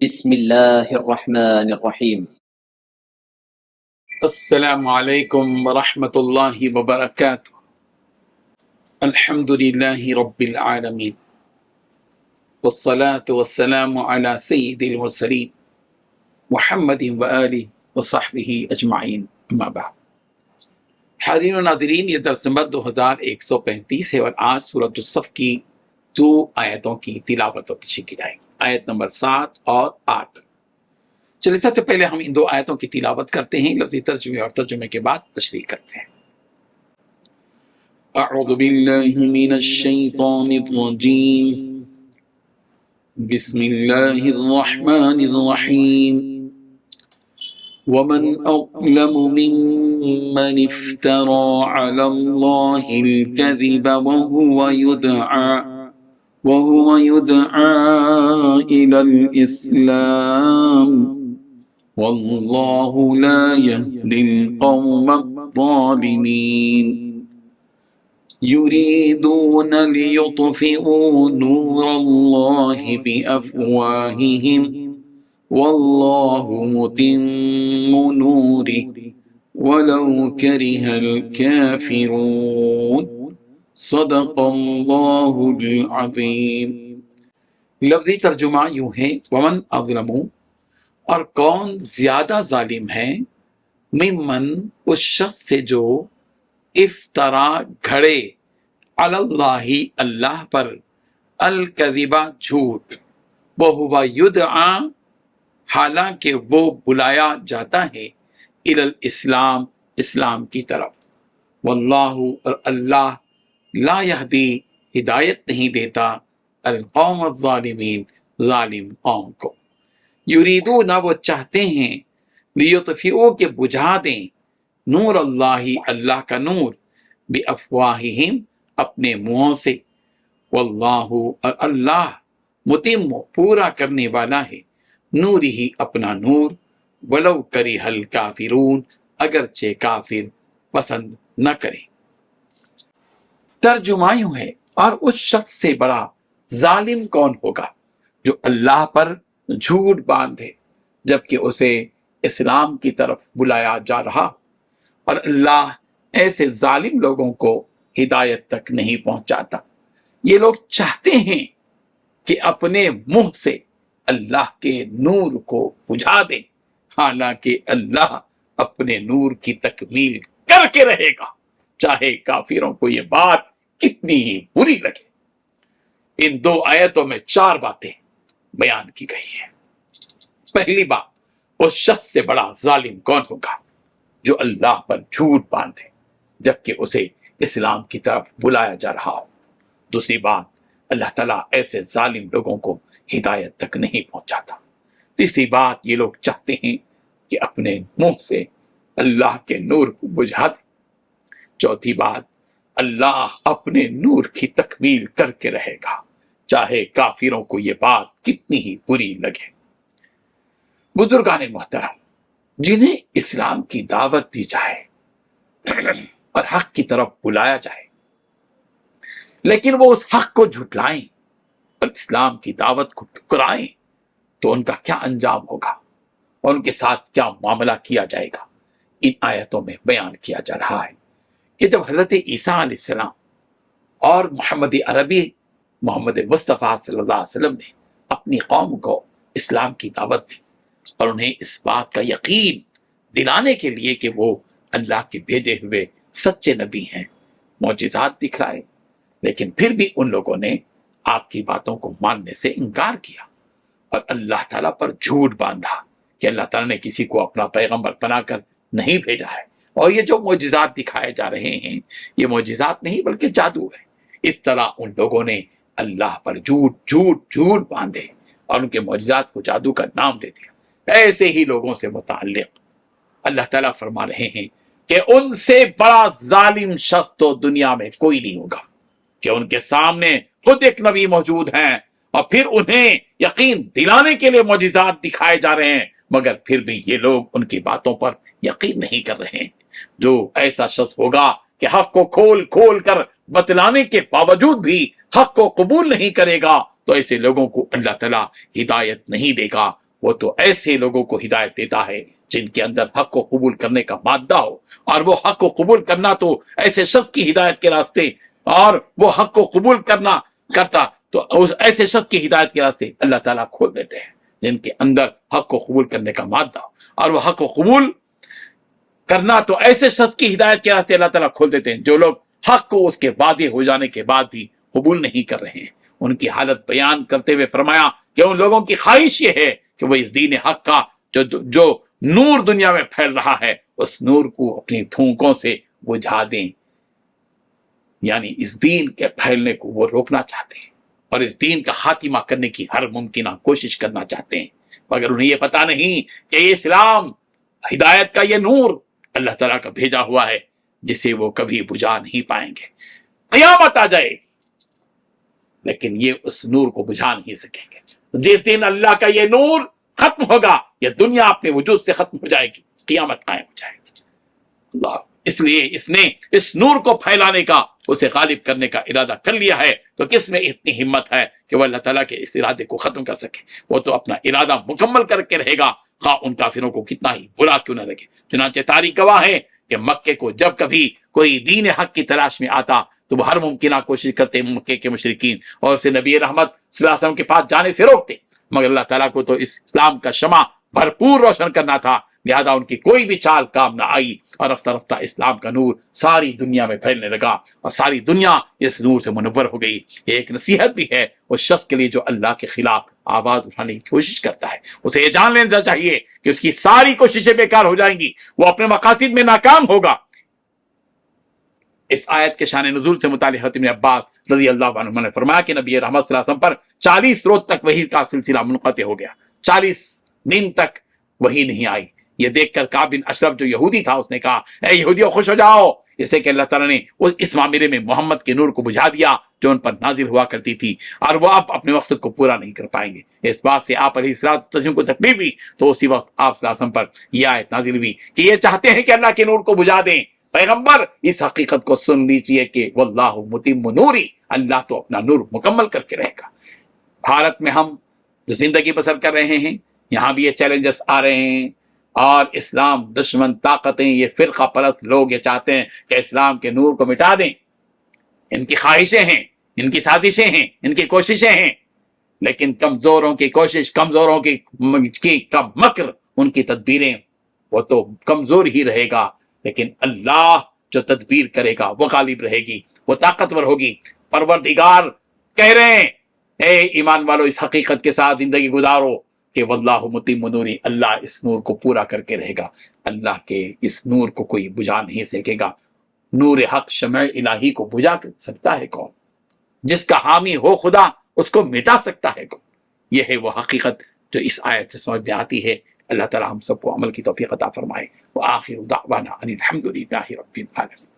بسم اللہ الرحمن الرحیم۔ السلام علیکم ورحمۃ اللہ وبرکاتہ۔ الحمد للہ رب العالمین والصلاة والسلام علی سید المرسلین محمد وآلہ وصحبہ اجمعین، اما بعد۔ حاضرین و ناظرین، یہ درس نمبر 2135 ہے اور آج سورۃ الصف کی 2 آیتوں کی تلاوت اور تشریح کی جائے گی، آیت نمبر 7 اور 8۔ چلیے سب سے پہلے ہم ان 2 آیتوں کی تلاوت کرتے ہیں، لفظی ترجمے اور ترجمے کے بعد تشریح کرتے ہیں۔ اعوذ باللہ من الشیطان الرجیم، بسم اللہ الرحمن الرحیم۔ ومن اظلم ممن افترى على الله الكذب وهو يدعى إلى الإسلام والله لا يهدي القوم الظالمين يريدون ليطفئوا نور الله بأفواههم والله متم نوره ولو كره الكافرون صدق اللہ العظیم۔ لفظی ترجمہ یوں ہے، ومن اظلم، اور کون زیادہ ظالم ہے، ممن، اس شخص سے جو، افترا گھڑے، علی اللہ اللہ پر، الکذب جھوٹ، وہو یدعا حالانکہ وہ بلایا جاتا ہے، الی الاسلام اسلام کی طرف، واللہ اور اللہ، لا یہدی ہدایت نہیں دیتا، القوم الظالمین ظالم قوم کو۔ یریدون وہ چاہتے ہیں، لیطفئوا کہ بجھا دیں، نور اللہ اللہ کا نور، بافواہہم اپنے منہوں سے، واللہ اور اللہ، متم پورا کرنے والا ہے، نورہ اپنا نور، ولو کرہ الکافرون اگرچہ کافر پسند نہ کریں۔ ترجمہ یوں ہے، اور اس شخص سے بڑا ظالم کون ہوگا جو اللہ پر جھوٹ باندھے جبکہ اسے اسلام کی طرف بلایا جا رہا، اور اللہ ایسے ظالم لوگوں کو ہدایت تک نہیں پہنچاتا۔ یہ لوگ چاہتے ہیں کہ اپنے منہ سے اللہ کے نور کو بجھا دیں، حالانکہ اللہ اپنے نور کی تکمیل کر کے رہے گا، چاہے کافروں کو یہ بات کتنی ہی بری لگے۔ ان 2 آیتوں میں 4 باتیں بیان کی گئی ہیں۔ پہلی بات، اس شخص سے بڑا ظالم کون ہوگا جو اللہ پر جھوٹ باندھے جبکہ اسے اسلام کی طرف بلایا جا رہا ہو۔ دوسری بات، اللہ تعالیٰ ایسے ظالم لوگوں کو ہدایت تک نہیں پہنچاتا۔ تیسری بات، یہ لوگ چاہتے ہیں کہ اپنے منہ سے اللہ کے نور کو بجھا دیں۔ چوتھی بات، اللہ اپنے نور کی تکمیل کر کے رہے گا، چاہے کافروں کو یہ بات کتنی ہی بری لگے۔ بزرگان محترم، جنہیں اسلام کی دعوت دی جائے اور حق کی طرف بلایا جائے لیکن وہ اس حق کو جھٹلائیں اور اسلام کی دعوت کو ٹھکرائیں تو ان کا کیا انجام ہوگا اور ان کے ساتھ کیا معاملہ کیا جائے گا، ان آیتوں میں بیان کیا جا رہا ہے کہ جب حضرت عیسیٰ علیہ السلام اور محمد عربی محمد مصطفیٰ صلی اللہ علیہ وسلم نے اپنی قوم کو اسلام کی دعوت دی اور انہیں اس بات کا یقین دلانے کے لیے کہ وہ اللہ کے بھیجے ہوئے سچے نبی ہیں، معجزات دکھلائے، لیکن پھر بھی ان لوگوں نے آپ کی باتوں کو ماننے سے انکار کیا اور اللہ تعالیٰ پر جھوٹ باندھا کہ اللہ تعالیٰ نے کسی کو اپنا پیغمبر بنا کر نہیں بھیجا ہے، اور یہ جو معجزات دکھائے جا رہے ہیں یہ معجزات نہیں بلکہ جادو ہے۔ اس طرح ان لوگوں نے اللہ پر جھوٹ باندھے اور ان کے معجزات کو جادو کا نام دے دیا۔ ایسے ہی لوگوں سے متعلق اللہ تعالیٰ فرما رہے ہیں کہ ان سے بڑا ظالم شخص تو دنیا میں کوئی نہیں ہوگا، کہ ان کے سامنے خود ایک نبی موجود ہیں اور پھر انہیں یقین دلانے کے لیے معجزات دکھائے جا رہے ہیں، مگر پھر بھی یہ لوگ ان کی باتوں پر یقین نہیں کر رہے ہیں۔ جو ایسا شخص ہوگا کہ حق کو کھول کر بتلانے کے باوجود بھی حق کو قبول نہیں کرے گا تو ایسے لوگوں کو اللہ تعالیٰ ہدایت نہیں دے گا، وہ تو ایسے لوگوں کو ہدایت دیتا ہے جن کے اندر حق کو قبول کرنے کا مادہ ہو، اور وہ حق کو قبول کرنا تو ایسے شخص کی ہدایت کے راستے، اور وہ حق کو قبول کرتا تو اس ایسے شخص کی ہدایت کے راستے اللہ تعالیٰ کھول دیتے ہیں جن کے اندر حق کو قبول کرنے کا مادہ ہو، اور وہ حق کو قبول کرنا تو ایسے شخص کی ہدایت کے راستے اللہ تعالیٰ کھول دیتے ہیں جو لوگ حق کو اس کے واضح ہو جانے کے بعد بھی قبول نہیں کر رہے ہیں۔ ان کی حالت بیان کرتے ہوئے فرمایا کہ ان لوگوں کی خواہش یہ ہے کہ وہ اس دین حق کا جو نور دنیا میں پھیل رہا ہے اس نور کو اپنی پھونکوں سے بجھا دیں، یعنی اس دین کے پھیلنے کو وہ روکنا چاہتے ہیں اور اس دین کا خاتمہ کرنے کی ہر ممکنہ کوشش کرنا چاہتے ہیں، مگر انہیں یہ پتا نہیں کہ یہ اسلام، ہدایت کا یہ نور اللہ تعالیٰ کا بھیجا ہوا ہے جسے وہ کبھی بجھا نہیں پائیں گے۔ قیامت آ جائے لیکن یہ اس نور کو بجھا نہیں سکیں گے۔ جس دن اللہ کا یہ نور ختم ہوگا، یہ دنیا اپنے وجود سے ختم ہو جائے گی، قیامت قائم ہو جائے گی۔ اللہ اس لیے اس نے اس نور کو پھیلانے کا، اسے غالب کرنے کا ارادہ کر لیا ہے، تو کس میں اتنی ہمت ہے کہ وہ اللہ تعالیٰ کے اس ارادے کو ختم کر سکے؟ وہ تو اپنا ارادہ مکمل کر کے رہے گا، خواہ ان کافروں کو کتنا ہی برا کیوں نہ لگے۔ چنانچہ تاریخ گواہ ہے کہ مکے کو جب کبھی کوئی دین حق کی تلاش میں آتا تو وہ ہر ممکنہ کوشش کرتے مکے کے مشرکین اور اسے نبی رحمت صلی اللہ علیہ وسلم کے پاس جانے سے روکتے، مگر اللہ تعالیٰ کو تو اس اسلام کا شمع بھرپور روشن کرنا تھا، لہذا ان کی کوئی بھی چال کام نہ آئی، اور رفتہ رفتہ اسلام کا نور ساری دنیا میں پھیلنے لگا اور ساری دنیا اس نور سے منور ہو گئی۔ یہ ایک نصیحت بھی ہے اس شخص کے لیے جو اللہ کے خلاف آواز اٹھانے کی کوشش کرتا ہے، اسے یہ جان لینا چاہیے کہ اس کی ساری کوششیں بیکار ہو جائیں گی، وہ اپنے مقاصد میں ناکام ہوگا۔ اس آیت کے شان نزول سے متعلق حضرت ابن عباس رضی اللہ عنہ نے فرمایا کہ نبی رحمت صلی اللہ علیہ وسلم پر 40 روز تک وحی کا سلسلہ منقطع ہو گیا، 40 دن تک وحی نہیں آئی۔ یہ دیکھ کر کعب بن اشرف جو یہودی تھا اس نے کہا، اے یہودیوں خوش ہو جاؤ، اس سے کہ اللہ تعالیٰ نے اس معاملے میں محمد کے نور کو بجھا دیا جو ان پر نازل ہوا کرتی تھی، اور وہ اب اپنے مقصد کو پورا نہیں کر پائیں گے۔ اس بات سے آپ علیہ السلام کو تکلیف ہوئی تو اسی وقت آپ صلی اللہ علیہ وسلم پر یہ آیت نازل ہوئی کہ یہ چاہتے ہیں کہ اللہ کے نور کو بجھا دیں۔ پیغمبر اس حقیقت کو سن لیجئے کہ واللہ متم نوری، اللہ تو اپنا نور مکمل کر کے رہے گا۔ بھارت میں ہم جو زندگی بسر کر رہے ہیں، یہاں بھی یہ چیلنجز آ رہے ہیں، اور اسلام دشمن طاقتیں، یہ فرقہ پرست لوگ یہ چاہتے ہیں کہ اسلام کے نور کو مٹا دیں۔ ان کی خواہشیں ہیں، ان کی سازشیں ہیں، ان کی کوششیں ہیں، لیکن کمزوروں کی کوشش، کمزوروں کا مکر، ان کی تدبیریں، وہ تو کمزور ہی رہے گا، لیکن اللہ جو تدبیر کرے گا وہ غالب رہے گی، وہ طاقتور ہوگی۔ پروردگار کہہ رہے ہیں اے ایمان والو اس حقیقت کے ساتھ زندگی گزارو کہ واللہ متم نوری، اللہ اس نور کو پورا کر کے رہے گا۔ اللہ کے اس نور کو کوئی بجھا نہیں سکے گا۔ نور حق شمع الہی کو بجھا سکتا ہے کون؟ جس کا حامی ہو خدا اس کو مٹا سکتا ہے کون؟ یہ ہے وہ حقیقت جو اس آیت سے سمجھ میں آتی ہے۔ اللہ تعالی ہم سب کو عمل کی توفیق عطا فرمائے۔ وآخر دعوانا ان الحمد للہ رب العالمین۔